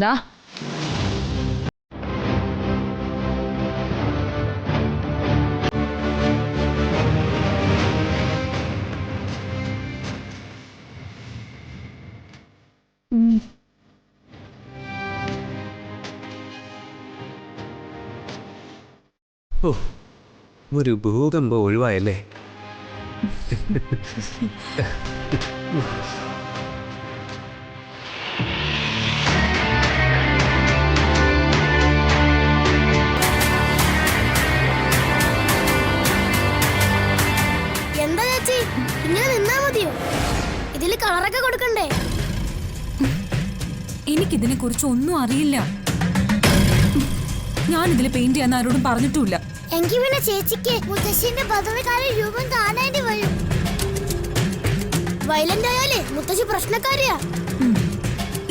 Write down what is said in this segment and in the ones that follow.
ദാ ഓ, ഒരു ഭൂകമ്പം ഒഴിവായല്ലേ. എന്താ ചേച്ചി ഇങ്ങനെ നിന്നാ മതിയോ? ഇതില് കളറൊക്കെ കൊടുക്കണ്ടേ? എനിക്കിതിനെ കുറിച്ച് ഒന്നും അറിയില്ല. ഞാൻ ഇതില് പെയിന്റ് ചെയ്യാൻ ആരോടും പറഞ്ഞിട്ടുമില്ല. എങ്കിൽ പിന്നെ ചേച്ചിക്ക് മുത്തശ്ശിന്റെ പദവിക്കാരൻ രൂപം കാണേണ്ടി വരും. വയലന്റ് ആയാലേ മുത്തശ്ശി പ്രശ്നക്കാരിയാ.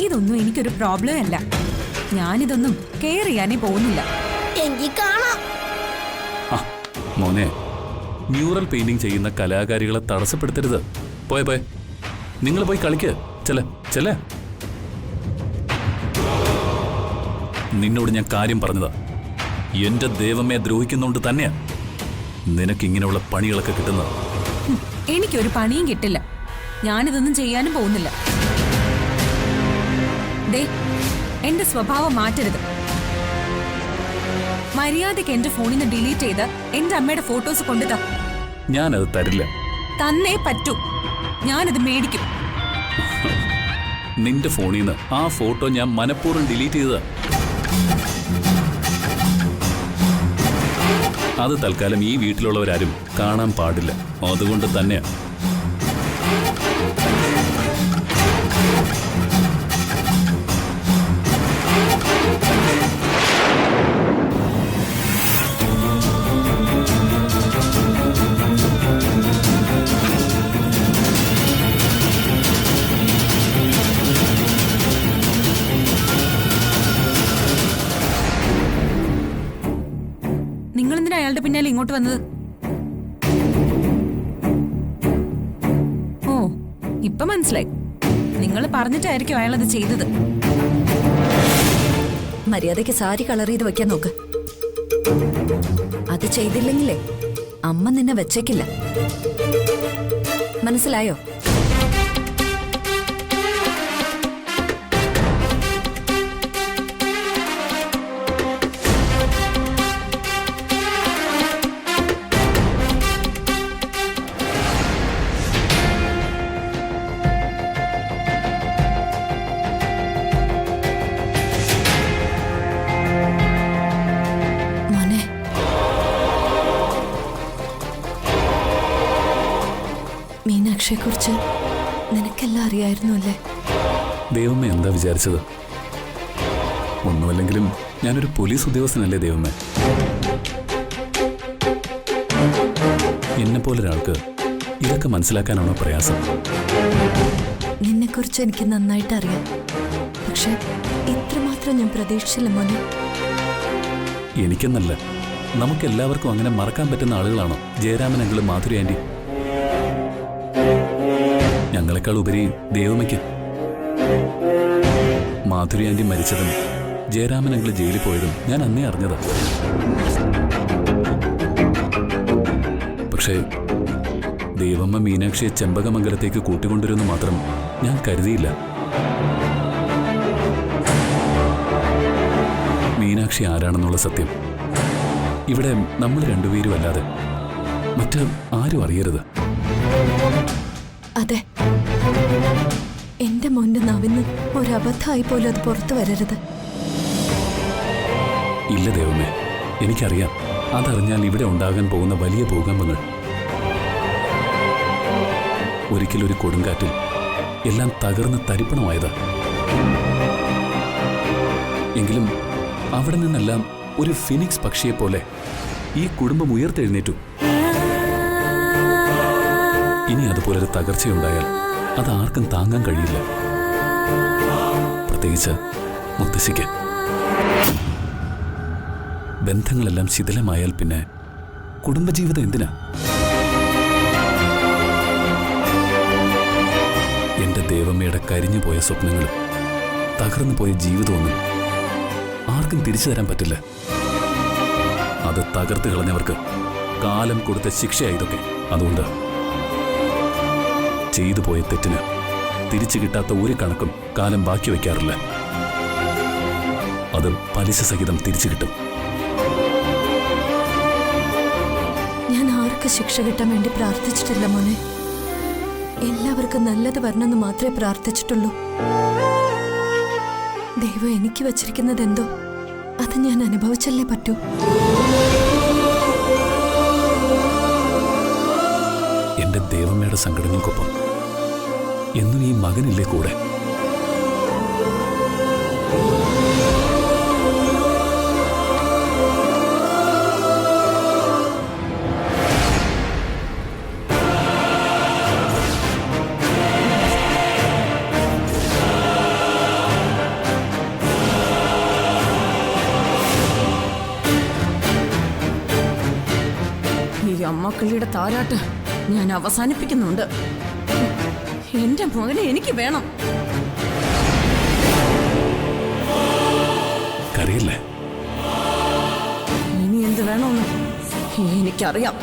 ഇതൊന്നും എനിക്കൊരു പ്രോബ്ലം അല്ല. ഞാനിതൊന്നും കെയർ ചെയ്യാനേ പോകുന്നില്ല. എങ്കിൽ കാണാം. മോനെ, മ്യൂറൽ പെയിന്റിംഗ് ചെയ്യുന്ന കലാകാരികളെ തടസ്സപ്പെടുത്തരുത്. പോയ നിങ്ങൾ പോയി കളിക്ക്. ചെല നിന്നോട് ഞാൻ കാര്യം പറഞ്ഞതാ. എന്റെ ദൈവമേ ദ്രോഹിക്കുന്നോണ്ട് തന്നെയാ നിനക്കിങ്ങനെയുള്ള പണികളൊക്കെ കിട്ടുന്നത്. എനിക്കൊരു പണിയും കിട്ടില്ല. ഞാനിതൊന്നും ചെയ്യാനും പോകുന്നില്ല. ദേ, എന്റെ സ്വഭാവം മാറ്റരുത്. മര്യാദയ്ക്ക് എന്റെ ഫോണിൽ നിന്ന് ഡിലീറ്റ് ചെയ്ത് എന്റെ അമ്മയുടെ ഫോട്ടോസ് കൊണ്ടുതാ. ഞാനത് തരില്ല. തന്നേ പറ്റൂ. ഞാനത് മേടിക്കും. നിന്റെ ഫോണിൽ നിന്ന് ആ ഫോട്ടോ ഞാൻ മനഃപൂർവ്വം ഡിലീറ്റ് ചെയ്തതാ. അത് തൽക്കാലം ഈ വീട്ടിലുള്ളവരാരും കാണാൻ പാടില്ല. അതുകൊണ്ട് തന്നെയാ. നിങ്ങളെന്തിനാ അയാളുടെ പിന്നാലെ ഇങ്ങോട്ട് വന്നത്? ഓ, ഇപ്പൊ മനസ്സിലായി. നിങ്ങൾ പറഞ്ഞിട്ടായിരിക്കും അയാളത് ചെയ്തത്. മര്യാദയ്ക്ക് സാരി കളർ ചെയ്ത് വെക്കാൻ നോക്ക്. അത് ചെയ്തില്ലെങ്കിലേ അമ്മ നിന്നെ വെച്ചേക്കില്ല. മനസ്സിലായോ? മീനാക്ഷിയെക്കുറിച്ച് നിനക്കെല്ലാം അറിയായിരുന്നു അല്ലേ? ദൈവമേ, എന്താ വിചാരിച്ചത്? ഒന്നുമല്ലെങ്കിലും ഞാനൊരു പോലീസ് ഉദ്യോഗസ്ഥനല്ലേ ദൈവമേ. എന്നെപ്പോലൊരാൾക്ക് ഇതൊക്കെ മനസ്സിലാക്കാനാണോ പ്രയാസം? നിന്നെക്കുറിച്ച് എനിക്ക് നന്നായിട്ട് അറിയാം. പക്ഷെ ഇത്രമാത്രം ഞാൻ പ്രതീക്ഷിച്ചില്ല മോനെ. എനിക്കെന്നല്ല, നമുക്കെല്ലാവർക്കും അങ്ങനെ മറക്കാൻ പറ്റുന്ന ആളുകളാണോ ജയരാമൻ അങ്കിളും മാധുരി ആന്റി? ഞങ്ങളെക്കാൾ ഉപരി ദേവമ്മയ്ക്ക്. മാധുരി ആന്റി മരിച്ചതും ജയരാമൻ അങ്കിള് ജയിലിൽ പോയതും ഞാൻ അന്നേ അറിഞ്ഞതാ. പക്ഷേ ദേവമ്മ മീനാക്ഷിയെ ചെമ്പകമംഗലത്തേക്ക് കൂട്ടിക്കൊണ്ടുവരുമെന്ന് മാത്രം ഞാൻ കരുതിയില്ല. മീനാക്ഷി ആരാണെന്നുള്ള സത്യം ഇവിടെ നമ്മൾ രണ്ടുപേരും അല്ലാതെ മറ്റ് ആരും അറിയരുത്. അതെ, എന്റെ മോന്റെ നാവിന്ന് ഒരബദ്ധമായി പോലും അത് പുറത്തു വരരുത്. ഇല്ല ദൈവമേ, എനിക്കറിയാം. അതറിഞ്ഞാൽ ഇവിടെ ഉണ്ടാകാൻ പോകുന്ന വലിയ ഭൂകമ്പങ്ങൾ. ഒരിക്കലൊരു കൊടുങ്കാറ്റിൽ എല്ലാം തകർന്ന് തരിപ്പണമായതാ. എങ്കിലും അവിടെ നിന്നെല്ലാം ഒരു ഫിനിക്സ് പക്ഷിയെപ്പോലെ ഈ കുടുംബം ഉയർത്തെഴുന്നേറ്റു. ഇനി അതുപോലൊരു തകർച്ചയുണ്ടായാൽ അത് ആർക്കും താങ്ങാൻ കഴിയില്ല, പ്രത്യേകിച്ച് മുത്തശ്ശിക്ക്. ബന്ധങ്ങളെല്ലാം ശിഥിലമായാൽ പിന്നെ കുടുംബജീവിതം എന്തിനാ? എന്റെ ദേവമ്മയുടെ കരിഞ്ഞുപോയ സ്വപ്നങ്ങളും തകർന്നു പോയ ജീവിതമൊന്നും ആർക്കും തിരിച്ചു തരാൻ പറ്റില്ല. അത് തകർത്ത് കളഞ്ഞവർക്ക് കാലം കൊടുത്ത ശിക്ഷയായി ഇതൊക്കെ. അതുകൊണ്ട് ചെയ്തു പോയ തെറ്റിന് തിരിച്ചു കിട്ടാത്ത ഒരു കണക്കും കാലം ബാക്കി വയ്ക്കാറില്ല. അത് പലിശ സഹിതം തിരിച്ചു കിട്ടും. ഞാൻ ആർക്ക് ശിക്ഷ കിട്ടാൻ വേണ്ടി പ്രാർത്ഥിച്ചിട്ടില്ല മോനെ. എല്ലാവർക്കും നല്ലത് വരണമെന്ന് മാത്രമേ പ്രാർത്ഥിച്ചിട്ടുള്ളൂ. ദൈവം എനിക്ക് വച്ചിരിക്കുന്നത് എന്തോ അത് ഞാൻ അനുഭവിച്ചല്ലേ പറ്റൂ. എന്റെ ദേവമ്മയുടെ സങ്കടങ്ങൾക്കൊപ്പം എന്നും ഈ മകനില്ലേ കൂടെ? ഈ അമ്മക്കിളിയുടെ താരാട്ട് ഞാൻ അവസാനിപ്പിക്കുന്നുണ്ട്. എന്റെ മകനെ എനിക്ക് വേണം. കരയില്ലേ? ഇനി എന്ത് വേണമെന്ന് എനിക്കറിയാം.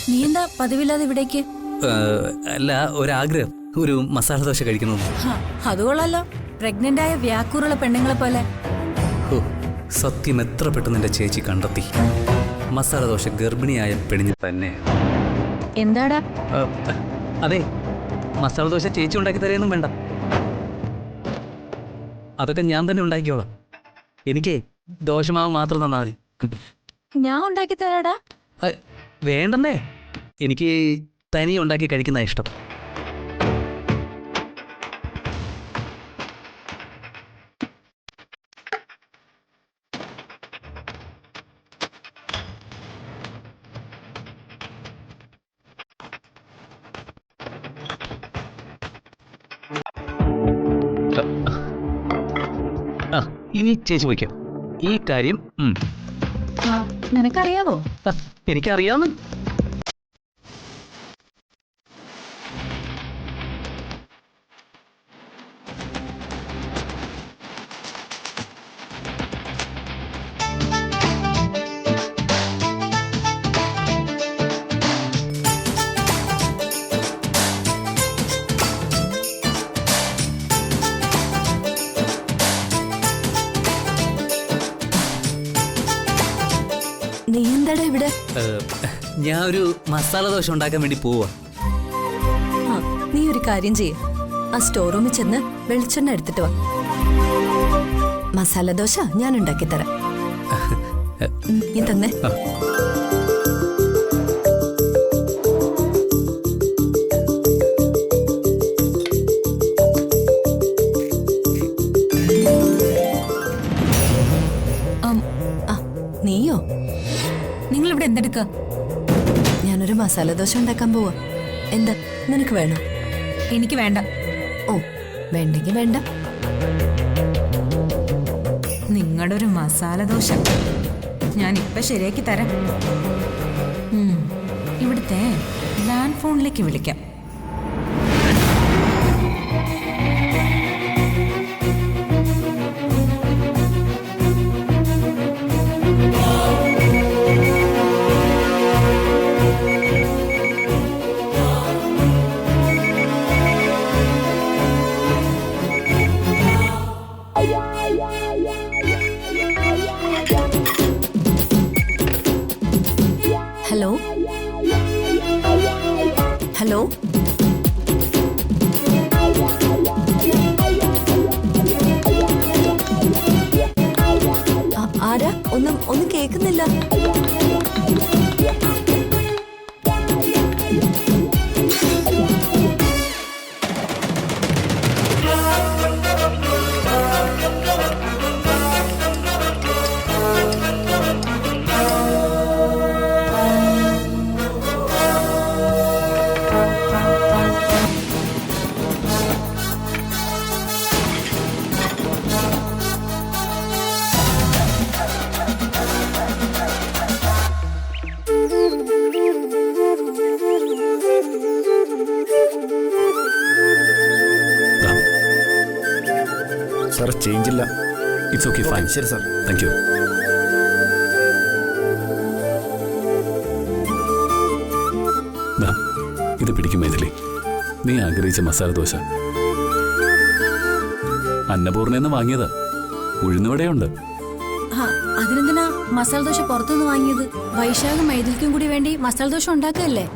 നീ എന്താ പതിവില്ലാതെ ഇവിടേക്ക്? അല്ല, ഒരാഗ്രഹം, ഒരു മസാല ദോശ കഴിക്കണമെന്ന്. അത് കൊള്ളാലോ, പ്രഗ്നന്റ് ആയ വ്യാക്കൂറുള്ള പെണ്ണുങ്ങളെ പോലെ. ഓ, സത്യം എത്ര പെട്ടെന്ന് എൻ്റെ ചേച്ചി കണ്ടെത്തി. മസാല ദോശ ഗർഭിണിയായ പെണ്ണിന് തന്നെ. എന്താടാ? അതെ, മസാല ദോശ ചേച്ചി ഉണ്ടാക്കി തരുകയൊന്നും വേണ്ട, അതൊക്കെ ഞാൻ തന്നെ ഉണ്ടാക്കിയോളാം. എനിക്ക് ദോശമാവ് മാത്രം തന്നാൽ മതി. ഞാൻ ഉണ്ടാക്കി തരാടാ. വേണ്ടെന്നേ, എനിക്ക് തനി ഉണ്ടാക്കി കഴിക്കുന്ന ഇഷ്ടം. ഇനി ചേച്ചി വയ്ക്കാം ഈ കാര്യം. നിനക്കറിയാവോ? എനിക്കറിയാവുന്ന. നീ എന്താടാ ഇവിടെ? ഞാൻ ഒരു മസാല ദോശ ഉണ്ടാക്കാൻ വേണ്ടി പോവാ. നീ ഒരു കാര്യം ചെയ്യ, ആ സ്റ്റോർ റൂമിൽ ചെന്ന് വെളിച്ചെണ്ണ എടുത്തിട്ട് വാ. മസാല ദോശ ഞാൻ ഉണ്ടാക്കി തരാം. നീ തന്നെ. നീയോ? നിങ്ങളിവിടെ എന്തെടുക്ക? ഞാനൊരു മസാല ദോശ ഉണ്ടാക്കാൻ പോവാ. എന്താ, നിനക്ക് വേണോ? എനിക്ക് വേണ്ട. ഓ, വേണ്ടെങ്കിൽ വേണ്ട. നിങ്ങളുടെ ഒരു മസാല ദോശ ഞാൻ ഇപ്പൊ ശരിയാക്കി തരാം. ഇവിടുത്തെ ലാൻഡ് ഫോണിലേക്ക് വിളിക്കാം. ഹലോ ഹലോ, ആരാ? ഒന്നും കേൾക്കുന്നില്ല. It's okay fine. ശരി സാർ. Thank you. ഇത് പിടിക്കും മൈഥിലി, നീ ആഗ്രഹിച്ച മസാല ദോശ. അന്നപൂർണയെന്ന് വാങ്ങിയതാ. ഉഴുന്നുവടയുണ്ട്. അതിനെന്തിനാ മസാല ദോശ പുറത്തുനിന്ന് വാങ്ങിയത്? വൈശാഖും മൈഥിലിക്കും കൂടി വേണ്ടി മസാല ദോശ ഉണ്ടാക്കുകയല്ലേ?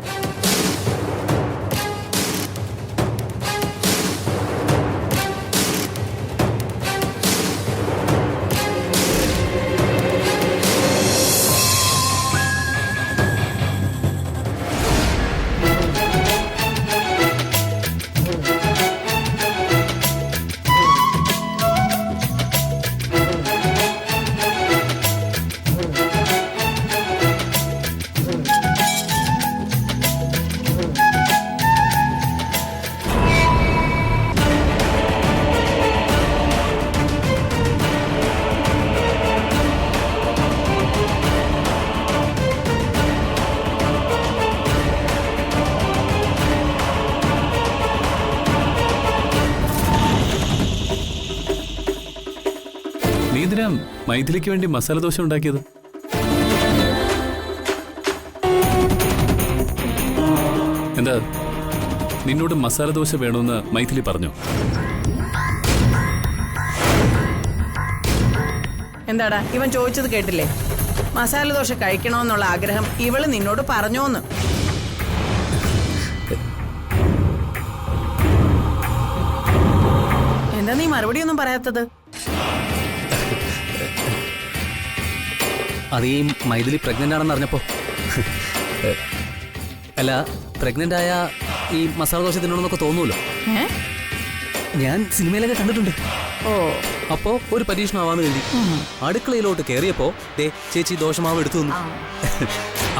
നീ ഇതിനാ മൈഥിലിക്ക് വേണ്ടി മസാല ദോശ ഉണ്ടാക്കിയത്? എന്താ നിന്നോട് മസാല ദോശ വേണമെന്ന് മൈഥിലി പറഞ്ഞു? എന്താടാ ഇവൻ ചോദിച്ചത് കേട്ടില്ലേ? മസാല ദോശ കഴിക്കണമെന്നുള്ള ആഗ്രഹം ഇവള് നിന്നോട് പറഞ്ഞോന്ന്. എന്താ നീ മറുപടി ഒന്നും പറയാത്തത്? അത് ഈ മൈഥിലി പ്രഗ്നന്റ് ആണെന്ന് അറിഞ്ഞപ്പോ. അല്ല, പ്രഗ്നന്റ് ആയ ഈ മസാല ദോശ തിന്നണമെന്നൊക്കെ തോന്നൂല്ലോ. ഞാൻ സിനിമയിലൊക്കെ കണ്ടിട്ടുണ്ട്. ഓ, അപ്പോ ഒരു പരീക്ഷണമാവാന്ന് കരുതി അടുക്കളയിലോട്ട് കയറിയപ്പോ ദേ ചേച്ചി ദോശമാവ് എടുത്തു തന്നു.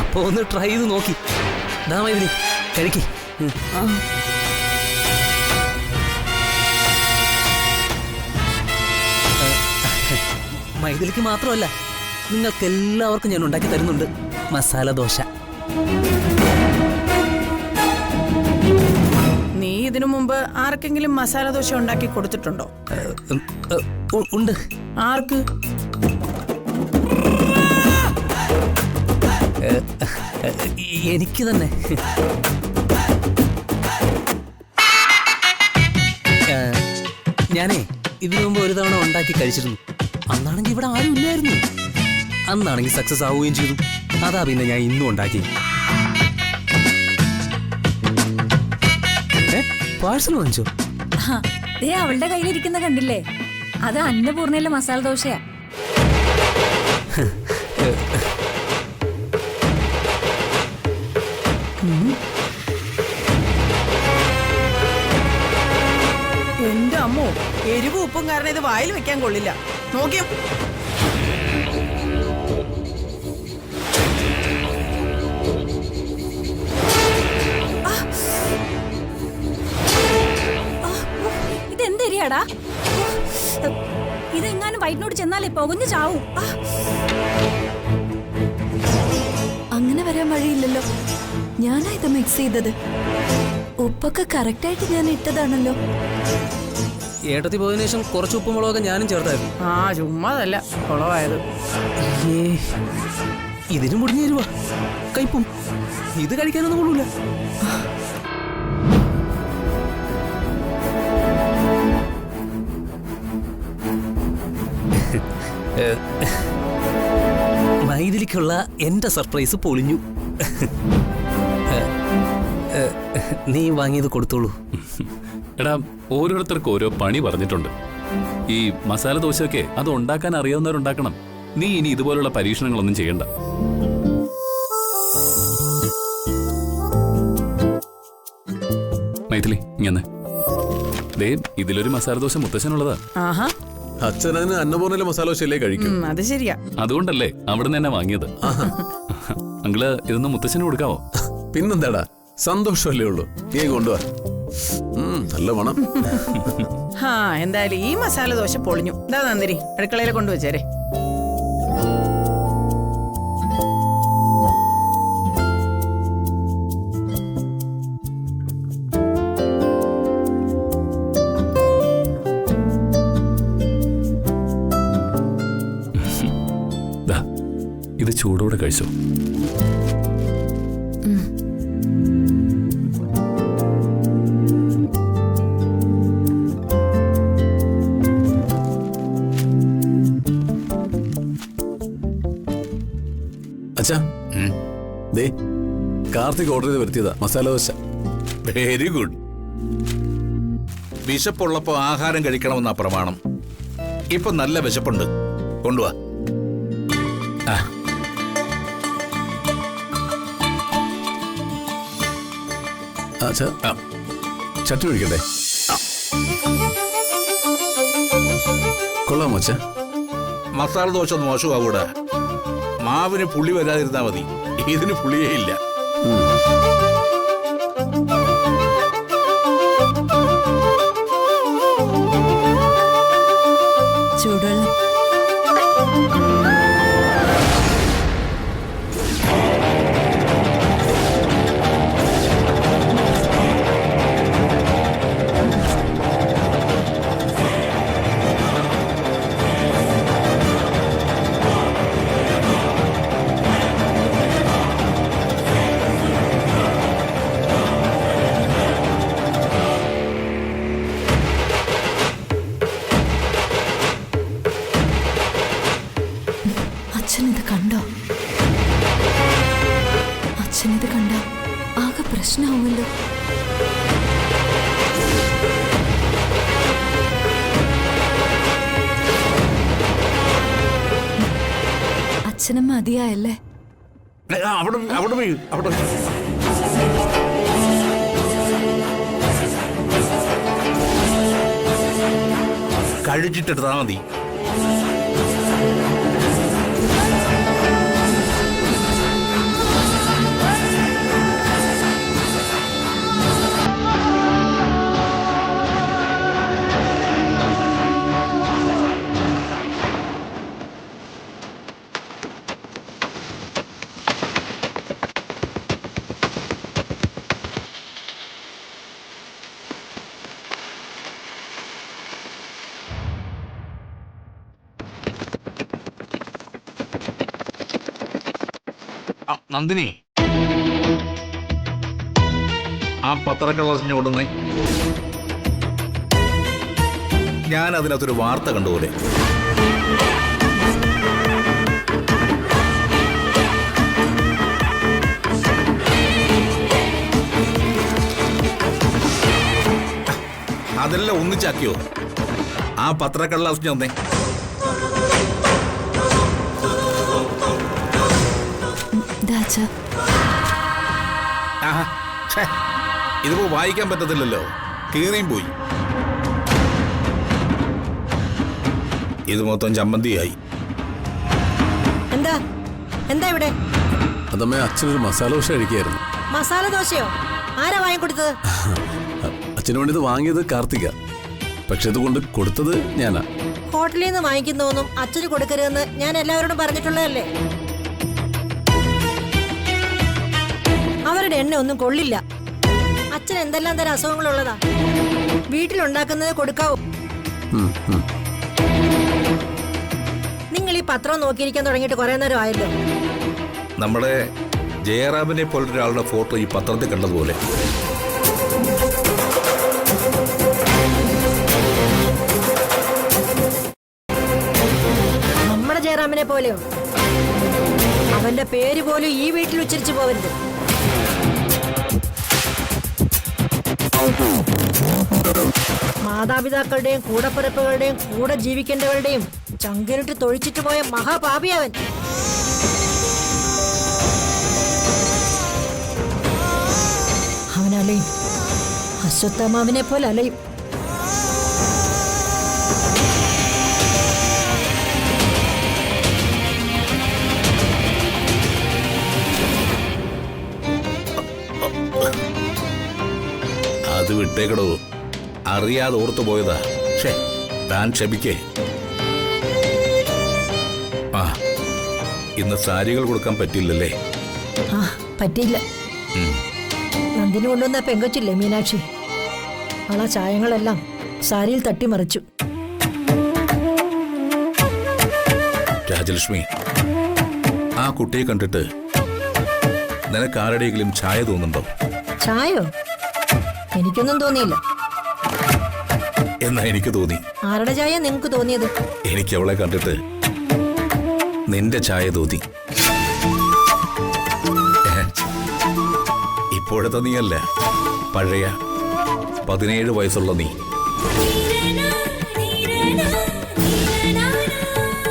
അപ്പോ ഒന്ന് ട്രൈ ചെയ്ത് നോക്കി. ദാ മൈഥിലി കഴിക്കി. മൈഥിലിക്ക് മാത്രമല്ല, നിങ്ങൾക്ക് എല്ലാവർക്കും ഞാൻ ഉണ്ടാക്കി തരുന്നുണ്ട് മസാല ദോശ. നീ ഇതിനു മുമ്പ് ആർക്കെങ്കിലും മസാല ദോശ ഉണ്ടാക്കി കൊടുത്തിട്ടുണ്ടോ? ഉണ്ട്. ആർക്ക്? എനിക്ക് തന്നെ. ഞാനേ ഇതിനു മുമ്പ് ഒരു തവണ ഉണ്ടാക്കി കഴിച്ചിരുന്നു. അന്നാണെങ്കിൽ ഇവിടെ ആരും ഇല്ലായിരുന്നു. അന്നാണെങ്കിൽ സക്സസ് ആവുകയും ചെയ്തു. അതാ പിന്നെ ഞാൻ ഇന്നും ഉണ്ടാക്കി. പാഴ്സൽ വാങ്ങിച്ചോ? അവളുടെ കയ്യിലിരിക്കുന്ന കണ്ടില്ലേ? അത് അന്നപൂർണയിലെ മസാല ദോശയാ. എന്റെ അമ്മോ, എരിവും ഉപ്പും കാരണം ഇത് വായിൽ വെക്കാൻ കൊള്ളില്ല. നോക്കിയോ? ഇതെന്തരിയാടാ? ഇതെങ്ങാനും വയറ്റിനോട് ചെന്നാലേ പുകഞ്ഞു ചാവും. അങ്ങനെ വരാൻ വഴിയില്ലല്ലോ. ഞാനാ ഇത് മിക്സ് ചെയ്തത്. ഉപ്പൊക്കെ കറക്റ്റായിട്ട് ഞാൻ ഇട്ടതാണല്ലോ. ഏട്ടത്തി പോയതിനു ശേഷം കുറച്ച് ഉപ്പും മുളകൊക്കെ ഞാനും ചേർത്തായിരുന്നു. ചുമ്മാതല്ല, കുളമായത്. ഇതിനും മുടിഞ്ഞു തരുവാ കയ്പും. ഇത് കഴിക്കാനൊന്നും കൊള്ളൂല. മൈഥിലിക്കുള്ള എന്റെ സർപ്രൈസ് പൊളിഞ്ഞു. നീ വാങ്ങിയത് കൊടുത്തോളൂ. എടാ, ഓരോരുത്തർക്കും ഓരോ പണി പറഞ്ഞിട്ടുണ്ട്. ഈ മസാല ദോശയൊക്കെ അത് ഉണ്ടാക്കാൻ അറിയാവുന്നവരുണ്ടാക്കണം. നീ ഇനി ഇതുപോലുള്ള പരീക്ഷണങ്ങളൊന്നും ചെയ്യണ്ട. മൈഥിലി, ഇങ്ങനെ ദേ ഇതിലൊരു മസാല ദോശ മുത്തശ്ശനുള്ളതാ. ആഹാ, അച്ഛനതിന് അന്നപൂർണയിലെ മസാല ദോശയല്ലേ കഴിക്കും. അത് ശരിയാ. അതുകൊണ്ടല്ലേ അവിടുന്ന് തന്നെ വാങ്ങിയത്. അങ്കിള് ഇതൊന്ന് മുത്തശ്ശന് കൊടുക്കാവോ? പിന്നെന്താടാ, സന്തോഷമല്ലേ ഉള്ളൂ. നീ കൊണ്ടുവാ. നല്ല മണം. എന്തായാലും ഈ മസാല ദോശ പൊളിഞ്ഞു. എന്താ നന്ദിരി, അടുക്കളയിൽ കൊണ്ടുവച്ചേരെ. ഇത് ചൂടോടെ കഴിച്ചോ. അച്ഛാ ദേ കാർത്തിക് ഓർഡർ ചെയ്ത് വരുത്തിയതാ മസാല ദോശ. Very good. വിശപ്പുള്ളപ്പോ ആഹാരം കഴിക്കണമെന്നാ പ്രമാണം. ഇപ്പൊ നല്ല വിശപ്പുണ്ട്, കൊണ്ടുവാ. അച്ഛാ ചട്ടി ഒഴിക്കട്ടെ. കൊള്ളാമോ അച്ഛാ? മസാല ദോശ മോശമാകൂടാ. മാവിന് പുളി വരാതിരുന്നാ മതി, ഇതിന് പുളിയേ ഇല്ല. ചൂടുവെള്ളം. അച്ഛനിത് കണ്ടോ? അച്ഛനിത് കണ്ട ആകെ പ്രശ്നമാവുമല്ലോ. അച്ഛനും മതിയായല്ലേ? അവിടെ വീഴ്, അവിടെ കഴിച്ചിട്ടെടുത്താ മതി. നന്ദിനി, ആ പത്രക്കടലാസിന് കൊടുന്നേ. ഞാൻ അതിനകത്തൊരു വാർത്ത കണ്ടുപോലെ. അതെല്ലാം ഒന്നിച്ചാക്കിയോ? ആ പത്രക്കടലാസിന് വന്നേ. ഇതിപ്പോ വായിക്കാൻ പറ്റത്തില്ലല്ലോ, കീറിയും പോയി. ഇത് മൊത്തം ചമ്മന്തിയായി. എന്താ എന്താ ഇവിടെ? അതമ്മേ അച്ഛനൊരു മസാല ദോശ കഴിക്കായിരുന്നു. മസാല ദോശയോ? ആരാ വാങ്ങിക്കൊടുത്തത്? അച്ഛന് വേണ്ടി ഇത് വാങ്ങിയത് കാർത്തിക, പക്ഷെ ഇത് കൊണ്ട് കൊടുത്തത് ഞാനാ. ഹോട്ടലിൽ നിന്ന് വാങ്ങിക്കുന്നതൊന്നും അച്ഛന് കൊടുക്കരുതെന്ന് ഞാൻ എല്ലാവരോടും പറഞ്ഞിട്ടുള്ളതല്ലേ. അവരുടെ എണ്ണ ഒന്നും കൊള്ളില്ല. അച്ഛൻ എന്തെല്ലാം തരം അസുഖങ്ങളുള്ളതാ. വീട്ടിലുണ്ടാക്കുന്നത് കൊടുക്കാവൂ. നിങ്ങൾ ഈ പത്രം നോക്കിയിരിക്കാൻ തുടങ്ങിയിട്ട് കുറെ നേരം ആയല്ലോ. നമ്മുടെ ജയറാമിനെ പോലൊരാളുടെ ഫോട്ടോ ഈ പത്രത്തിൽ കണ്ടതുപോലെ. നമ്മുടെ ജയറാമിനെ പോലെയോ? അവന്റെ പേര് പോലും ഈ വീട്ടിൽ ഉച്ചരിച്ചു പോവരുത്. മാതാപിതാക്കളുടെയും കൂടപ്പിറപ്പുകളുടെയും കൂടെ ജീവിക്കേണ്ടവരുടെയും ചങ്കിലിട്ട് തൊഴിച്ചിട്ട് പോയ മഹാപാപിയവൻ. അവനലയും അശ്വത്ഥമാവിനെ പോലെ അലയും. അത് വിട്ടേക്കടോ, അറിയാതെ ഓർത്തു പോയതാ. താൻ ക്ഷമിക്കേ. ആ, ഇന്ന് സാരികൾ കൊടുക്കാൻ പറ്റില്ലല്ലേ? ആ, പറ്റിയില്ല. നന്ദിനി കൊണ്ടുവന്ന പെങ്കൊച്ചില്ലേ മീനാക്ഷി, ആ ചായങ്ങളെല്ലാം സാരിയിൽ തട്ടിമറിച്ചു. രാജലക്ഷ്മി, ആ കുട്ടിയെ കണ്ടിട്ട് നിനക്ക് ആരുടെയെങ്കിലും ഛായ തോന്നുന്നുണ്ടോ? ചായോ? എനിക്കൊന്നും തോന്നിയില്ല. എന്നാ എനിക്ക് തോന്നി. ആരുടെ ചായ നിങ്ങക്ക് തോന്നിയത്? എനിക്ക് അവളെ കണ്ടിട്ട് നിന്റെ ഛായ തോന്നി. ഇപ്പോഴത്തെ നീയല്ല, പഴയ 17 വയസ്സുള്ള നീ.